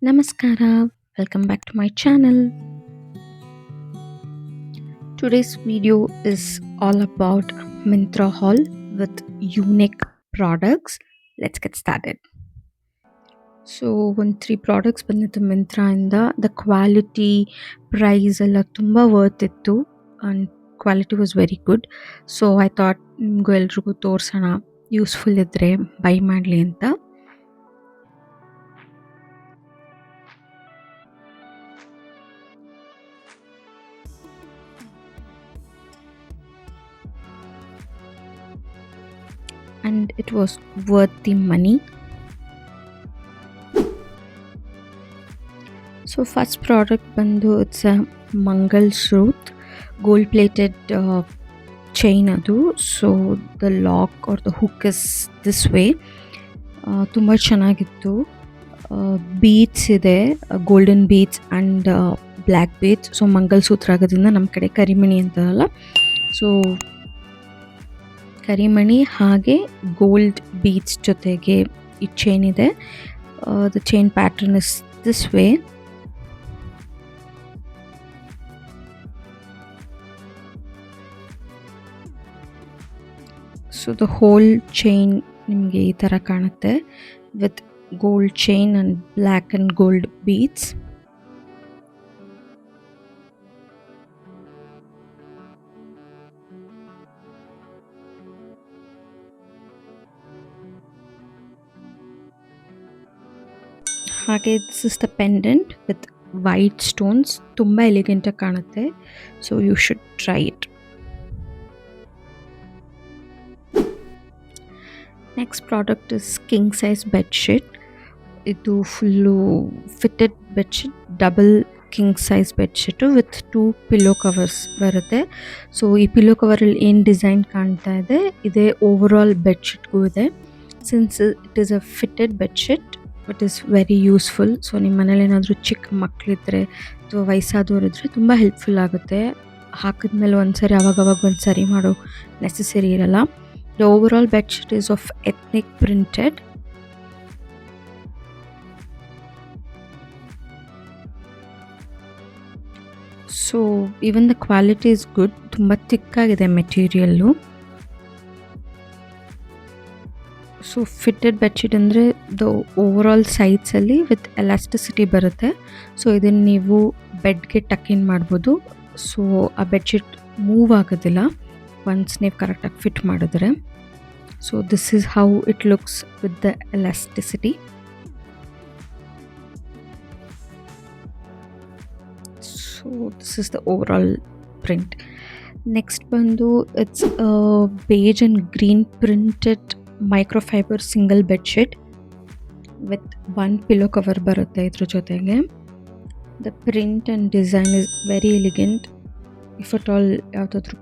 Namaskara, welcome back to my channel. Today's video is all about Myntra haul with unique products. Let's get started. So, one three products ಬಂದಿತ್ತು ಮಿಂತ್ರಾ ಇಂದ. The quality, price ಎಲ್ಲ ತುಂಬ worth ಇತ್ತು and quality was very good. So, I thought ನಿಮಗೂ ಎಲ್ರಿಗೂ ತೋರಿಸೋಣ, useful ಇದ್ದರೆ by ಮಾಡಲಿ ಅಂತ. And it was worth the money. So first product bandu it's a Mangal Shrut gold plated chain adu. So the lock or the hook is this way. Tumba ಚೆನ್ನಾಗಿತ್ತು. Beads ಇದೆ, golden beads and black beads. So Mangal ಸೂತ್ರ ಆಗೋದ್ರಿಂದ ನಮ್ಮ ಕಡೆ ಕರಿಮಣಿ ಅಂತಾರಲ್ಲ, so ಕರಿಮಣಿ ಹಾಗೆ gold beads ಜೊತೆಗೆ ಈ ಚೈನ್ ಇದೆ. The chain pattern is this way. So the whole chain ನಿಮಗೆ ಈ ಥರ ಕಾಣುತ್ತೆ with gold chain and black and gold beads. ಹಾಗೆ this is the pendant with white stones. ತುಂಬ ಎಲಿಗೆಂಟಾಗಿ ಕಾಣುತ್ತೆ. So you should try it. Next product is king size bedsheet. ಇದು full fitted bedsheet, double king size bedsheet with 2 pillow covers ಬರುತ್ತೆ. So ಈ pillow ಕವರಲ್ಲಿ ಏನು design ಕಾಣ್ತಾ ಇದೆ ಇದೇ ಓವರ್ ಆಲ್ ಬೆಡ್ಶೀಟ್ಗೂ ಇದೆ. Since it is a fitted bedsheet it is very useful. So ನಿಮ್ಮ ಮನೇಲಿ ಏನಾದರೂ ಚಿಕ್ಕ ಮಕ್ಕಳಿದ್ರೆ ಅಥವಾ ವಯಸ್ಸಾದವರಿದ್ದರೆ ತುಂಬ ಹೆಲ್ಪ್ಫುಲ್ ಆಗುತ್ತೆ. ಹಾಕಿದ್ಮೇಲೆ ಒಂದ್ಸರಿ ಅವಾಗವಾಗ ಒಂದು ಸರಿ ಮಾಡೋ ನೆಸೆಸರಿ ಇರಲ್ಲ. The overall bedsheet is of ethnic printed. So even the quality is good. ತುಂಬ thick-ಆಗಿದೆ ಮೆಟೀರಿಯಲ್ಲು. ಸೊ ಫಿಟ್ಟೆಡ್ ಬೆಡ್ಶೀಟ್ ಅಂದರೆ ದ ಓವರಾಲ್ ಸೈಡ್ಸಲ್ಲಿ ವಿತ್ ಎಲಾಸ್ಟಿಸಿಟಿ ಬರುತ್ತೆ. ಸೊ ಇದನ್ನು ನೀವು ಬೆಡ್ಗೆ ಟಕ್ ಇನ್ ಮಾಡ್ಬೋದು. ಸೊ ಆ ಬೆಡ್ಶೀಟ್ ಮೂವ್ ಆಗೋದಿಲ್ಲ ಒನ್ಸ್ ನೀವು ಕರೆಕ್ಟಾಗಿ ಫಿಟ್ ಮಾಡಿದ್ರೆ. So this is how it looks with the elasticity. So this is the overall print. Next bandu it's a beige and green printed microfiber single bed sheet with 1 pillow cover barutte idra jotege. The print and design is very elegant. If at all ಯಾವ್ದಾದ್ರು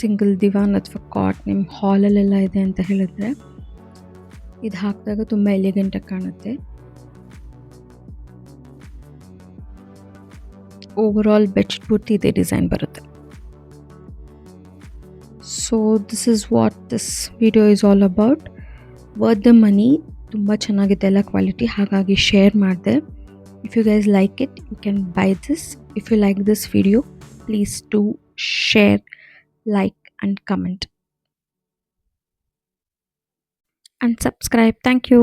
single ದಿವಾನ್ ಅಥವಾ ಕಾಟ್ ನಿಮ್ಮ ಹಾಲಲ್ಲೆಲ್ಲ ಇದೆ ಅಂತ ಹೇಳಿದ್ರೆ ಇದು ಹಾಕಿದಾಗ ತುಂಬ ಎಲಿಗೆಂಟಾಗಿ ಕಾಣುತ್ತೆ. ಓವರ್ ಆಲ್ ಬೆಡ್ಶೀಟ್ ಪೂರ್ತಿ ಇದೇ ಡಿಸೈನ್ ಬರುತ್ತೆ. So this is what this video is all about. Worth the money. ತುಂಬ ಚೆನ್ನಾಗಿದೆ ಎಲ್ಲ ಕ್ವಾಲಿಟಿ, ಹಾಗಾಗಿ ಶೇರ್ ಮಾಡಿದೆ. If you guys like it you can buy this. If you like this video please do share, like and comment and subscribe. Thank you.